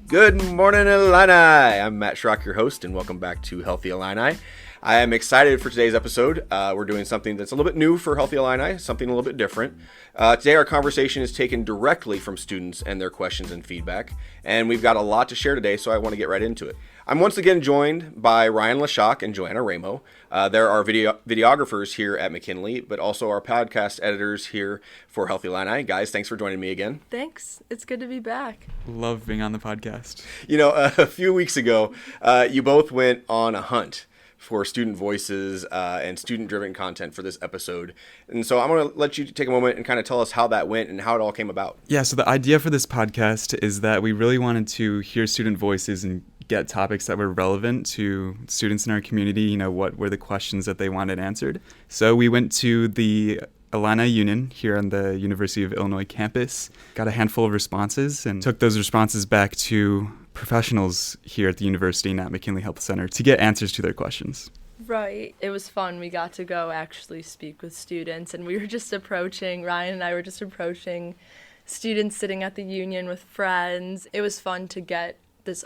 Good morning, Illini. I'm Matt Schrock, your host, and welcome back to Healthy Illini. I am excited for today's episode. We're doing something that's a little bit new for Healthy Illini, something a little bit different. Today our conversation is taken directly from students and their questions and feedback, and we've got a lot to share today, so I want to get right into it. I'm once again joined by Ryan Lashak and Joanna Ramo. They're our videographers here at McKinley, but also our podcast editors here for Healthy Illini. Guys, thanks for joining me again. Thanks. It's good to be back. Love being on the podcast. You know, a few weeks ago, you both went on a hunt for student voices and student-driven content for this episode. And so I'm going to let you take a moment and kind of tell us how that went and how it all came about. Yeah, so the idea for this podcast is that we really wanted to hear student voices and get topics that were relevant to students in our community. You know, what were the questions that they wanted answered. So we went to the Illini Union here on the University of Illinois campus, got a handful of responses, and took those responses back to professionals here at the university and at McKinley Health Center to get answers to their questions. Right. It was fun. We got to go actually speak with students, and we were just approaching, Ryan and I were just approaching students sitting at the union with friends. It was fun to get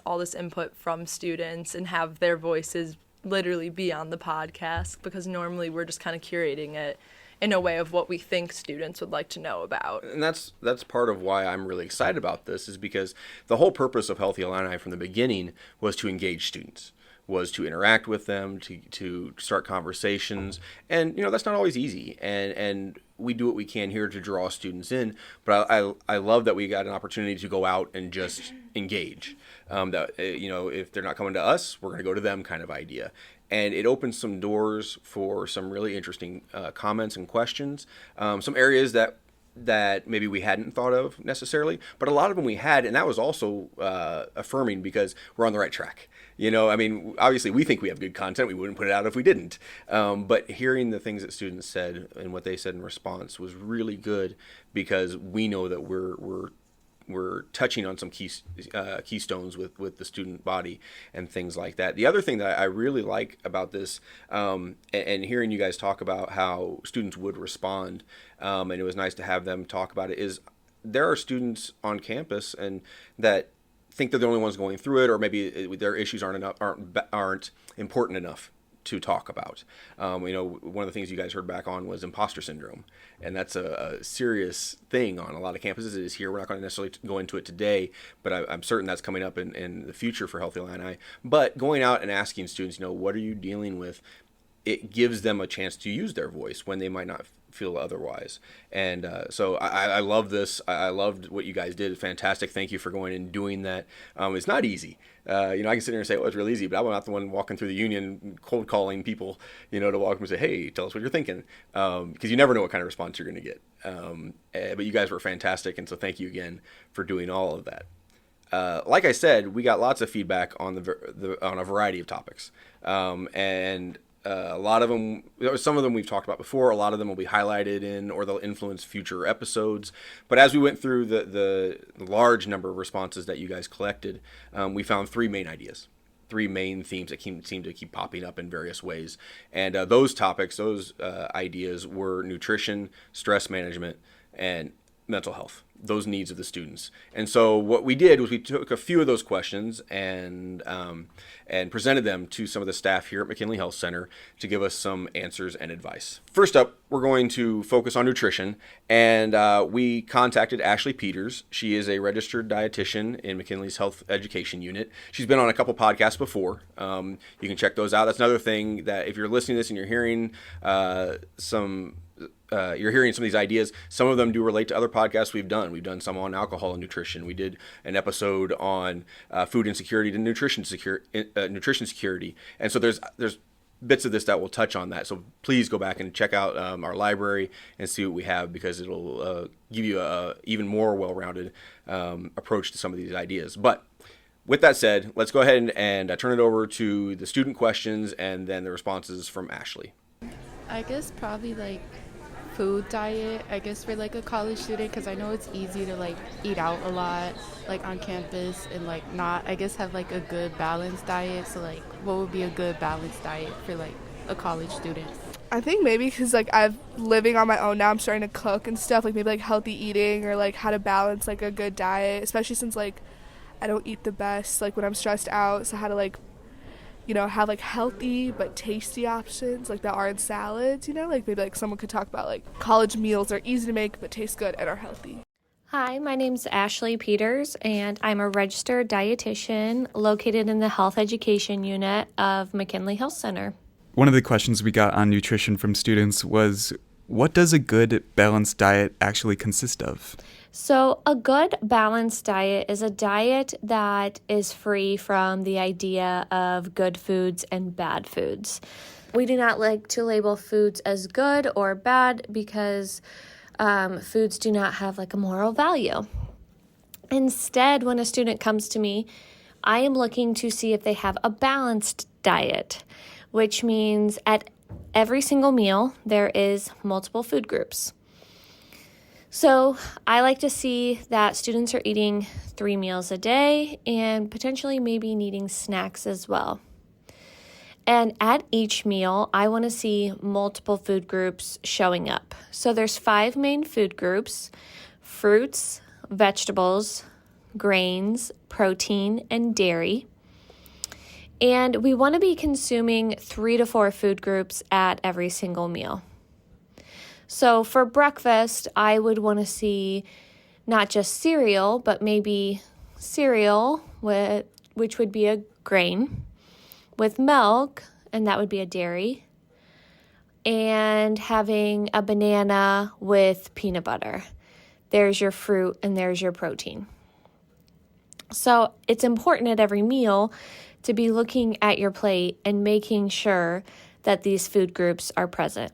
all this input from students and have their voices literally be on the podcast, because normally we're just kind of curating it in a way of what we think students would like to know about. And that's part of why I'm really excited about this, is because the whole purpose of Healthy Illini from the beginning was to engage students, was to interact with them, to start conversations. And, you know, that's not always easy. And we do what we can here to draw students in. But I love that we got an opportunity to go out and just engage. That, you know, if they're not coming to us, we're going to go to them kind of idea. And it opens some doors for some really interesting comments and questions, some areas that maybe we hadn't thought of necessarily, but a lot of them we had, and that was also affirming because we're on the right track. You know, I mean, obviously we think we have good content. We wouldn't put it out if we didn't. But hearing the things that students said and what they said in response was really good, because we know that we're touching on some keystones with the student body and things like that. The other thing that I really like about this, and hearing you guys talk about how students would respond, and it was nice to have them talk about it, is there are students on campus and that think they're the only ones going through it, or maybe their issues aren't important enough to talk about. You know, one of the things you guys heard back on was imposter syndrome, and that's a serious thing on a lot of campuses. It is here. We're not going to necessarily go into it today, but I'm certain that's coming up in the future for Healthy Illini. But going out and asking students, you know, what are you dealing with? It gives them a chance to use their voice when they might not feel otherwise. And so I love this. I loved what you guys did. Fantastic. Thank you for going and doing that. It's not easy. You know, I can sit here and say, oh, it's really easy, but I'm not the one walking through the union cold calling people, you know, to walk up and say, hey, tell us what you're thinking. Because you never know what kind of response you're going to get. But you guys were fantastic. And so thank you again for doing all of that. Like I said, we got lots of feedback on on a variety of topics. And a lot of them, some of them we've talked about before. A lot of them will be highlighted in, or they'll influence future episodes. But as we went through the large number of responses that you guys collected, we found three main ideas, three main themes that seem to keep popping up in various ways. And those topics, those ideas were nutrition, stress management, and mental health, those needs of the students. And so what we did was we took a few of those questions and presented them to some of the staff here at McKinley Health Center to give us some answers and advice. First up, we're going to focus on nutrition, and we contacted Ashley Peters. She is a registered dietitian in McKinley's Health Education unit. She's been on a couple podcasts before. You can check those out. That's another thing, that if you're listening to this and you're hearing some of these ideas, some of them do relate to other podcasts we've done. We've done some on alcohol and nutrition. We did an episode on food insecurity to nutrition security. And so there's bits of this that will touch on that. So please go back and check out our library and see what we have, because it'll give you a even more well-rounded approach to some of these ideas. But with that said, let's go ahead and turn it over to the student questions and then the responses from Ashley. I guess probably like food diet, I guess, for like a college student, because I know it's easy to like eat out a lot like on campus and like not, I guess, have like a good balanced diet. So like what would be a good balanced diet for like a college student? I think maybe because like I'm living on my own now, I'm starting to cook and stuff, like maybe like healthy eating or like how to balance like a good diet, especially since like I don't eat the best like when I'm stressed out, so how to like, have like healthy but tasty options like that aren't salads, like maybe like someone could talk about like college meals are easy to make but taste good and are healthy. Hi, my name's Ashley Peters, and I'm a registered dietitian located in the Health Education unit of McKinley Health Center. One of the questions we got on nutrition from students was, what does a good balanced diet actually consist of? So a good balanced diet is a diet that is free from the idea of good foods and bad foods. We do not like to label foods as good or bad because foods do not have like a moral value. Instead, when a student comes to me, I am looking to see if they have a balanced diet, which means at every single meal there is multiple food groups. So I like to see that students are eating 3 meals a day and potentially maybe needing snacks as well. And at each meal, I want to see multiple food groups showing up. So there's 5 main food groups: fruits, vegetables, grains, protein, and dairy. And we want to be consuming 3 to 4 food groups at every single meal. So for breakfast, I would want to see not just cereal, but maybe cereal, which would be a grain, with milk, and that would be a dairy, and having a banana with peanut butter. There's your fruit and there's your protein. So it's important at every meal to be looking at your plate and making sure that these food groups are present.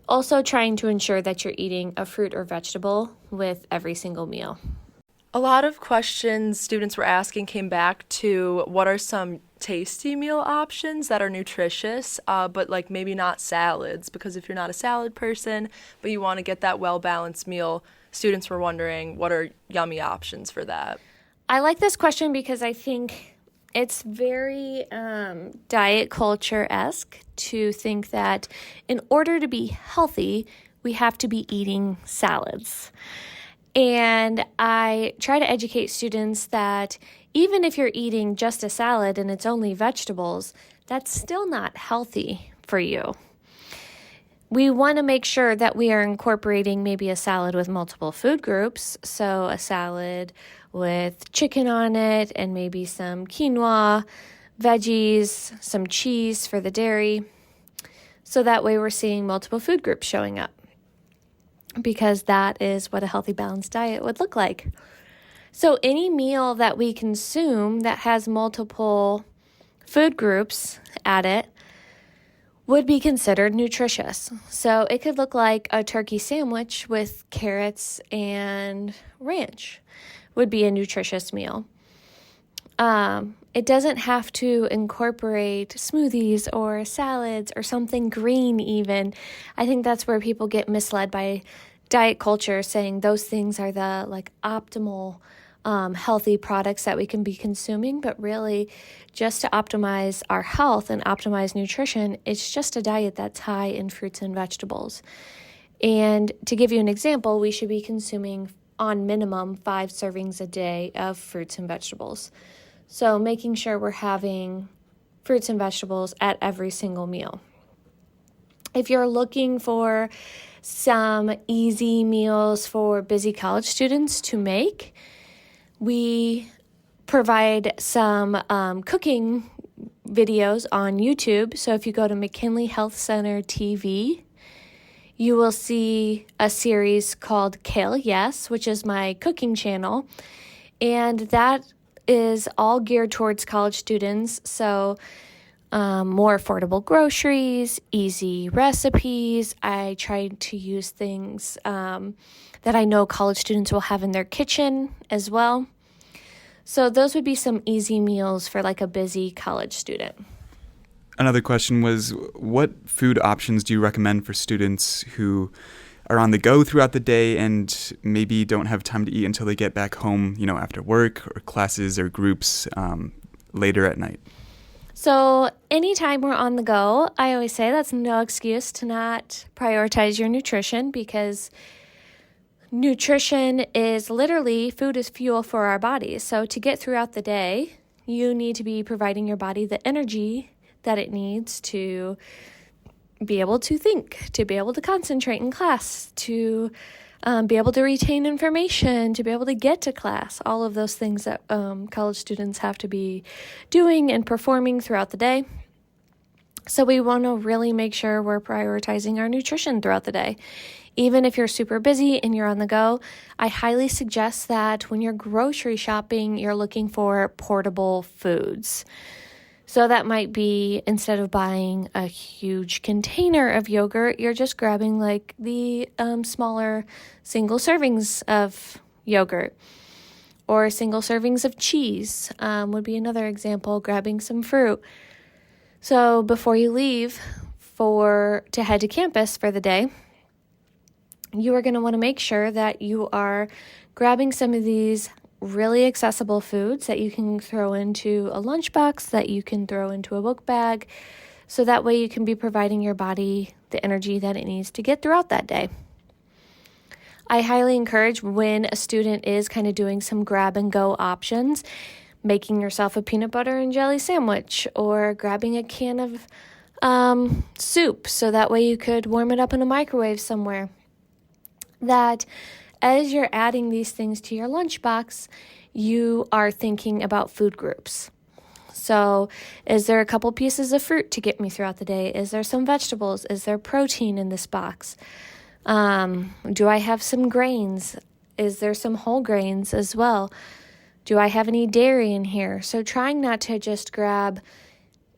Also trying to ensure that you're eating a fruit or vegetable with every single meal. A lot of questions students were asking came back to what are some tasty meal options that are nutritious, but like maybe not salads, because if you're not a salad person, but you want to get that well-balanced meal, students were wondering what are yummy options for that. I like this question because I think it's very diet culture-esque to think that in order to be healthy, we have to be eating salads. And I try to educate students that even if you're eating just a salad and it's only vegetables, that's still not healthy for you. We want to make sure that we are incorporating maybe a salad with multiple food groups. So a salad with chicken on it and maybe some quinoa, veggies, some cheese for the dairy. So that way we're seeing multiple food groups showing up, because that is what a healthy balanced diet would look like. So any meal that we consume that has multiple food groups at it would be considered nutritious. So it could look like a turkey sandwich with carrots and ranch would be a nutritious meal. It doesn't have to incorporate smoothies or salads or something green even. I think that's where people get misled by diet culture, saying those things are the like optimal healthy products that we can be consuming, but really just to optimize our health and optimize nutrition, it's just a diet that's high in fruits and vegetables. And to give you an example, we should be consuming on minimum 5 servings a day of fruits and vegetables. So making sure we're having fruits and vegetables at every single meal. If you're looking for some easy meals for busy college students to make, we provide some cooking videos on YouTube. So if you go to McKinley Health Center TV, you will see a series called Kale Yes, which is my cooking channel. And that is all geared towards college students. So more affordable groceries, easy recipes. I try to use things that I know college students will have in their kitchen as well. So those would be some easy meals for like a busy college student. Another question was, what food options do you recommend for students who are on the go throughout the day and maybe don't have time to eat until they get back home, after work or classes or groups later at night? So anytime we're on the go, I always say that's no excuse to not prioritize your nutrition, because nutrition is literally food is fuel for our bodies. So to get throughout the day, you need to be providing your body the energy that it needs to be able to think, to be able to concentrate in class, to be able to retain information, to be able to get to class, all of those things that college students have to be doing and performing throughout the day. So we want to really make sure we're prioritizing our nutrition throughout the day. Even if you're super busy and you're on the go, I highly suggest that when you're grocery shopping, you're looking for portable foods. So that might be, instead of buying a huge container of yogurt, you're just grabbing like the smaller single servings of yogurt, or single servings of cheese would be another example, grabbing some fruit. So before you leave to head to campus for the day, you are going to want to make sure that you are grabbing some of these really accessible foods that you can throw into a lunchbox, that you can throw into a book bag, so that way you can be providing your body the energy that it needs to get throughout that day. I highly encourage, when a student is kind of doing some grab and go options, making yourself a peanut butter and jelly sandwich, or grabbing a can of soup, so that way you could warm it up in a microwave somewhere. That as you're adding these things to your lunchbox, you are thinking about food groups. So is there a couple pieces of fruit to get me throughout the day? Is there some vegetables? Is there protein in this box? Do I have some grains? Is there some whole grains as well? Do I have any dairy in here? So trying not to just grab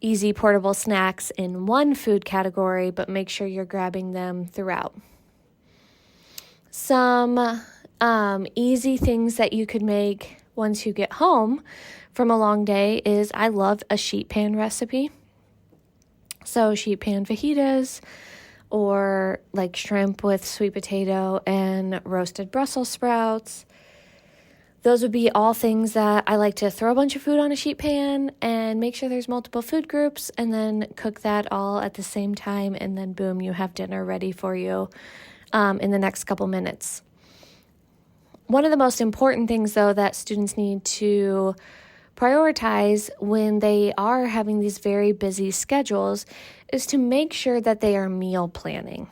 easy portable snacks in one food category, but make sure you're grabbing them throughout. Some easy things that you could make once you get home from a long day is, I love a sheet pan recipe. So sheet pan fajitas, or like shrimp with sweet potato and roasted Brussels sprouts. Those would be all things that I like to throw a bunch of food on a sheet pan and make sure there's multiple food groups, and then cook that all at the same time, and then boom, you have dinner ready for you in the next couple minutes. One of the most important things, though, that students need to prioritize when they are having these very busy schedules is to make sure that they are meal planning.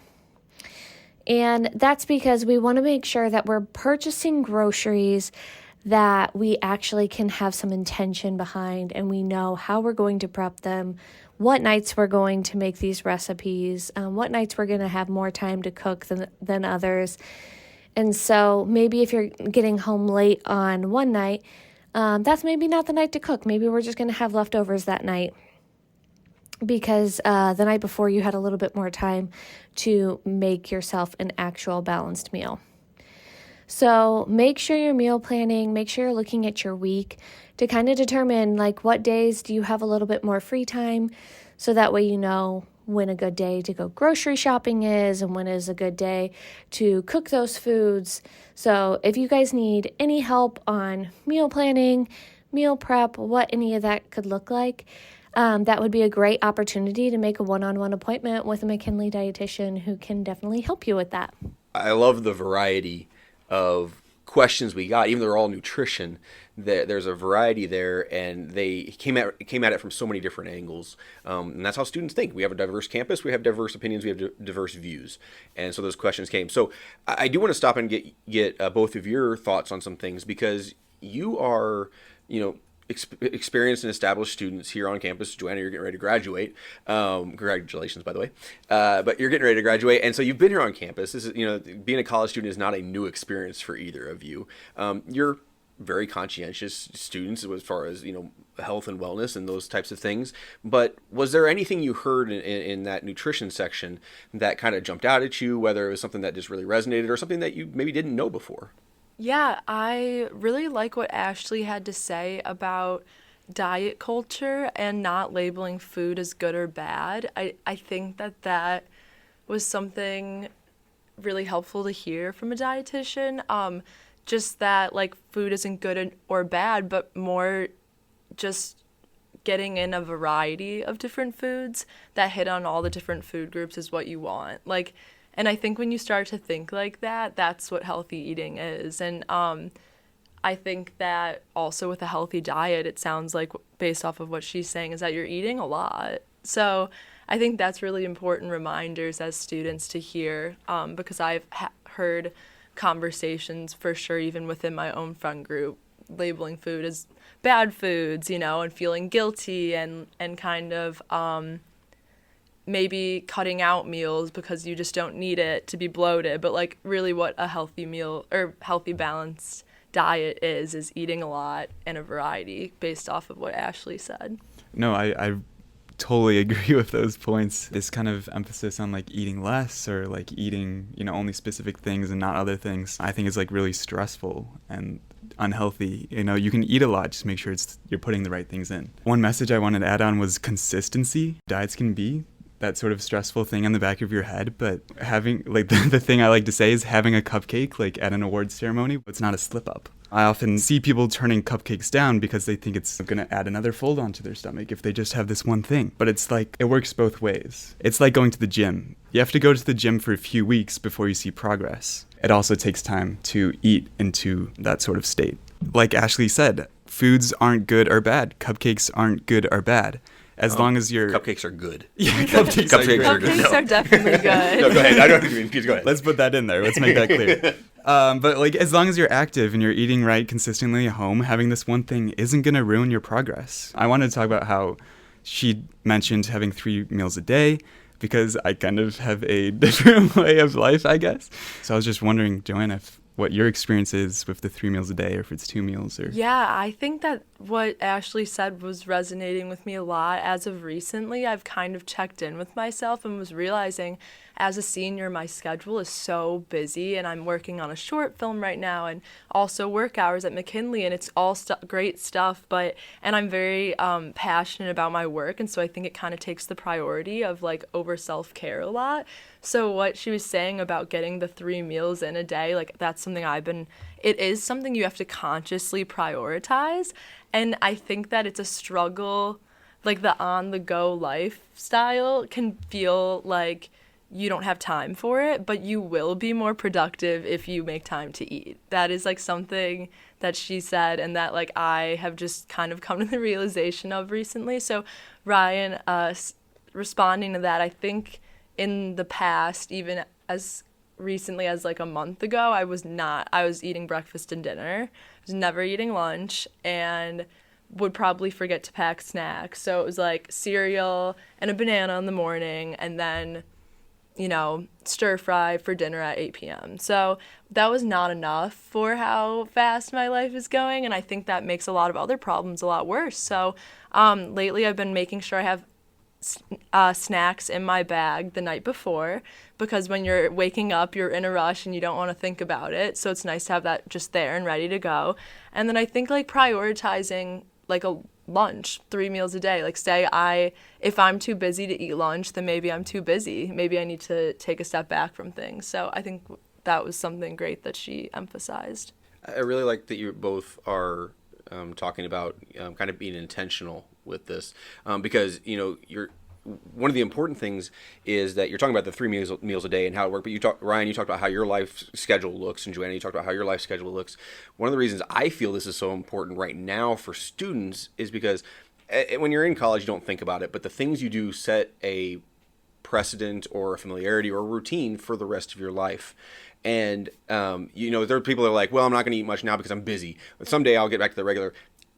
And that's because we want to make sure that we're purchasing groceries that we actually can have some intention behind, and we know how we're going to prep them, what nights we're going to make these recipes, what nights we're going to have more time to cook than others. And so maybe if you're getting home late on one night, that's maybe not the night to cook. Maybe we're just going to have leftovers that night, because the night before you had a little bit more time to make yourself an actual balanced meal. So make sure you're meal planning, make sure you're looking at your week to kind of determine, like, what days do you have a little bit more free time, so that way you know when a good day to go grocery shopping is and when is a good day to cook those foods. So if you guys need any help on meal planning, meal prep, what any of that could look like, that would be a great opportunity to make a one-on-one appointment with a McKinley dietitian who can definitely help you with that. I love the variety of questions we got, even though they're all nutrition. There's a variety there, and they came at it from so many different angles. And that's how students think. We have a diverse campus, we have diverse opinions, we have diverse views, and so those questions came. So I do want to stop and get both of your thoughts on some things, because you are, experienced and established students here on campus. Joanna, you're getting ready to graduate. Congratulations, by the way. But you're getting ready to graduate, and so you've been here on campus. This is, being a college student is not a new experience for either of you. You're very conscientious students as far as, health and wellness and those types of things. But was there anything you heard in that nutrition section that kind of jumped out at you, whether it was something that just really resonated or something that you maybe didn't know before? Yeah, I really like what Ashley had to say about diet culture and not labeling food as good or bad. I think that was something really helpful to hear from a dietitian. Just that, like, food isn't good or bad, but more just getting in a variety of different foods that hit on all the different food groups is what you want. Like, And I think when you start to think like that, that's what healthy eating is. And I think that also with a healthy diet, it sounds like, based off of what she's saying, is that you're eating a lot. So I think that's really important reminders as students to hear, because I've heard conversations, for sure, even within my own friend group, labeling food as bad foods, and feeling guilty and kind of maybe cutting out meals because you just don't need it to be bloated. But like really what a healthy meal or healthy balanced diet is eating a lot and a variety, based off of what Ashley said. No, I totally agree with those points. This kind of emphasis on like eating less or like eating, only specific things and not other things, I think is like really stressful and unhealthy. You can eat a lot, just make sure you're putting the right things in. One message I wanted to add on was consistency. Diets can be that sort of stressful thing on the back of your head, but having like the thing I like to say is having a cupcake like at an awards ceremony, it's not a slip up. I often see people turning cupcakes down because they think it's going to add another fold onto their stomach if they just have this one thing. But it's like, it works both ways. It's like going to the gym. You have to go to the gym for a few weeks before you see progress. It also takes time to eat into that sort of state. Like Ashley said, foods aren't good or bad. Cupcakes aren't good or bad. As long as you're... Cupcakes are good. Yeah, cupcakes are good. Cupcakes are definitely good. No, go ahead. I don't know what you mean. Please go ahead. Let's put that in there. Let's make that clear. But like, as long as you're active and you're eating right consistently at home, having this one thing isn't going to ruin your progress. I wanted to talk about how she mentioned having 3 meals a day, because I kind of have a different way of life, I guess. So I was just wondering, Joanna, what your experience is with the 3 meals a day, or if it's 2 meals. Or Yeah, I think that what Ashley said was resonating with me a lot. As of recently, I've kind of checked in with myself and was realizing as a senior, my schedule is so busy, and I'm working on a short film right now and also work hours at McKinley, and it's all great stuff, and I'm very passionate about my work, and so I think it kind of takes the priority of like over self-care a lot. So what she was saying about getting the 3 meals in a day, like that's something it is something you have to consciously prioritize, and I think that it's a struggle. Like the on-the-go lifestyle can feel like you don't have time for it, but you will be more productive if you make time to eat. That is like something that she said, and that like I have just kind of come to the realization of recently. So Ryan, responding to that, I think in the past, even as recently as like a month ago, I was eating breakfast and dinner. I was never eating lunch, and would probably forget to pack snacks. So it was like cereal and a banana in the morning, and then stir fry for dinner at 8 p.m. So that was not enough for how fast my life is going, and I think that makes a lot of other problems a lot worse. So lately I've been making sure I have snacks in my bag the night before, because when you're waking up, you're in a rush and you don't want to think about it. So it's nice to have that just there and ready to go. And then I think like prioritizing like a lunch, 3 meals a day. Like if I'm too busy to eat lunch, then maybe I'm too busy. Maybe I need to take a step back from things. So I think that was something great that she emphasized. I really like that you both are talking about kind of being intentional with this, because you're one of the important things is that you're talking about the 3 meals a day and how it works. But Ryan, you talked about how your life schedule looks, and Joanna, you talked about how your life schedule looks. One of the reasons I feel this is so important right now for students is because when you're in college, you don't think about it, but the things you do set a precedent or a familiarity or a routine for the rest of your life. And there are people that are like, well, I'm not going to eat much now because I'm busy, but someday I'll get back to the regular.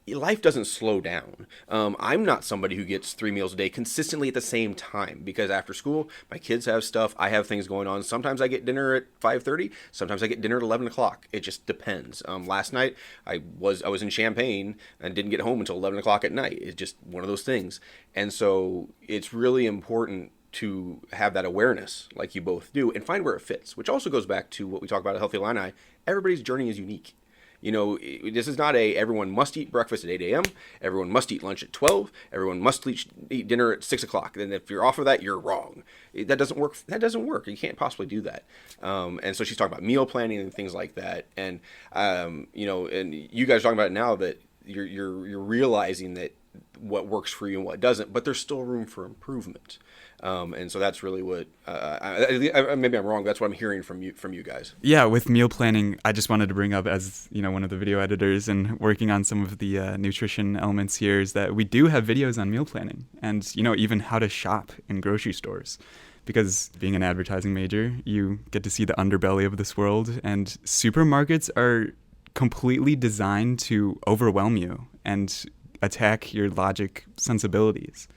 Life doesn't slow down. I'm not somebody who gets 3 meals a day consistently at the same time, because after school, my kids have stuff. I have things going on. Sometimes I get dinner at 5:30. Sometimes I get dinner at 11 o'clock. It just depends. Last night, I was in Champaign and didn't get home until 11 o'clock at night. It's just one of those things. And so it's really important to have that awareness like you both do and find where it fits, which also goes back to what we talk about at Healthy Illini. Everybody's journey is unique. This is not everyone must eat breakfast at 8 a.m., everyone must eat lunch at 12, everyone must eat dinner at 6 o'clock. And if you're off of that, you're wrong. That doesn't work. You can't possibly do that. And so she's talking about meal planning and things like that. And, and you guys are talking about it now that you're realizing that what works for you and what doesn't, but there's still room for improvement. And so that's really what, maybe I'm wrong, but that's what I'm hearing from you guys. Yeah, with meal planning, I just wanted to bring up, as one of the video editors and working on some of the nutrition elements here, is that we do have videos on meal planning and, even how to shop in grocery stores. Because being an advertising major, you get to see the underbelly of this world, and supermarkets are completely designed to overwhelm you and attack your logic sensibilities,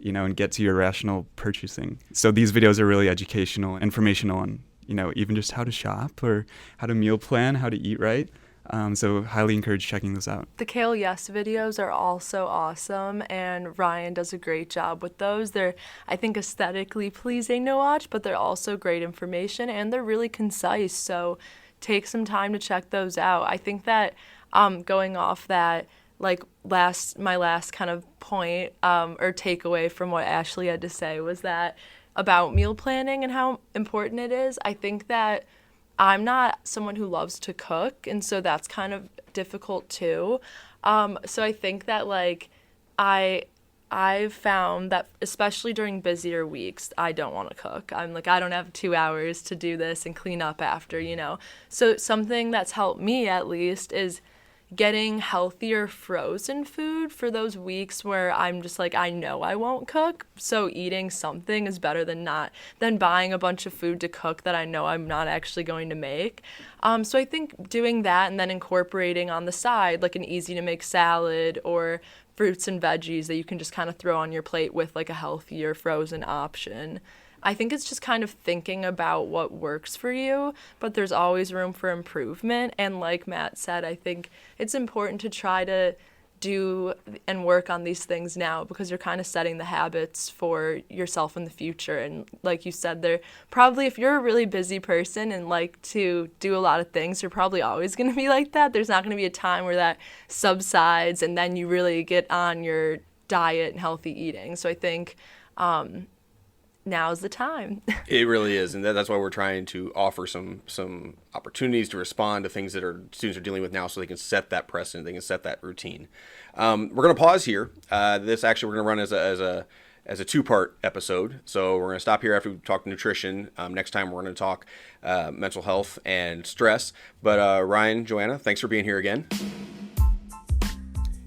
and get to your rational purchasing. So these videos are really educational, informational on, even just how to shop or how to meal plan, how to eat right. So highly encourage checking those out. The Kale Yes videos are also awesome, and Ryan does a great job with those. They're, I think, aesthetically pleasing to watch, but they're also great information, and they're really concise, so take some time to check those out. I think that going off that, like my last kind of point or takeaway from what Ashley had to say was that about meal planning and how important it is. I think that I'm not someone who loves to cook, and so that's kind of difficult too. So I think that I've found that especially during busier weeks, I don't want to cook. I'm like, I don't have 2 hours to do this and clean up after, So something that's helped me at least is getting healthier frozen food for those weeks where I'm just like, I know I won't cook. So eating something is better than buying a bunch of food to cook that I know I'm not actually going to make. So I think doing that and then incorporating on the side like an easy to make salad or fruits and veggies that you can just kind of throw on your plate with like a healthier frozen option. I think it's just kind of thinking about what works for you, but there's always room for improvement. And like Matt said, I think it's important to try to do and work on these things now because you're kind of setting the habits for yourself in the future. And like you said, they're probably, if you're a really busy person and like to do a lot of things, you're probably always going to be like that. There's not going to be a time where that subsides and then you really get on your diet and healthy eating. So I think now's the time. It really is, and that's why we're trying to offer some opportunities to respond to things that students are dealing with now, so they can set that precedent, they can set that routine. We're going to pause here. This actually we're going to run as a two-part episode. So we're going to stop here after we talk nutrition. Next time we're going to talk mental health and stress. But Ryan, Joanna, thanks for being here again.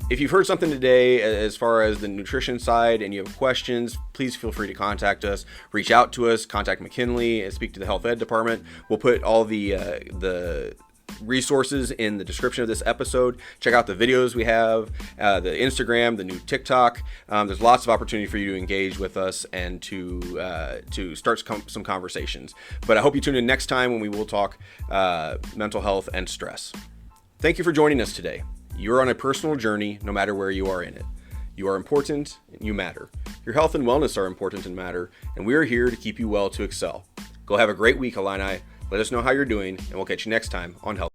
If you've heard something today as far as the nutrition side and you have questions, please feel free to contact us, reach out to us, contact McKinley and speak to the health ed department. We'll put all the resources in the description of this episode. Check out the videos we have, the Instagram, the new TikTok. There's lots of opportunity for you to engage with us and to start some conversations. But I hope you tune in next time when we will talk mental health and stress. Thank you for joining us today. You're on a personal journey no matter where you are in it. You are important and you matter. Your health and wellness are important and matter, and we are here to keep you well to excel. Go have a great week, Illini. Let us know how you're doing, and we'll catch you next time on Health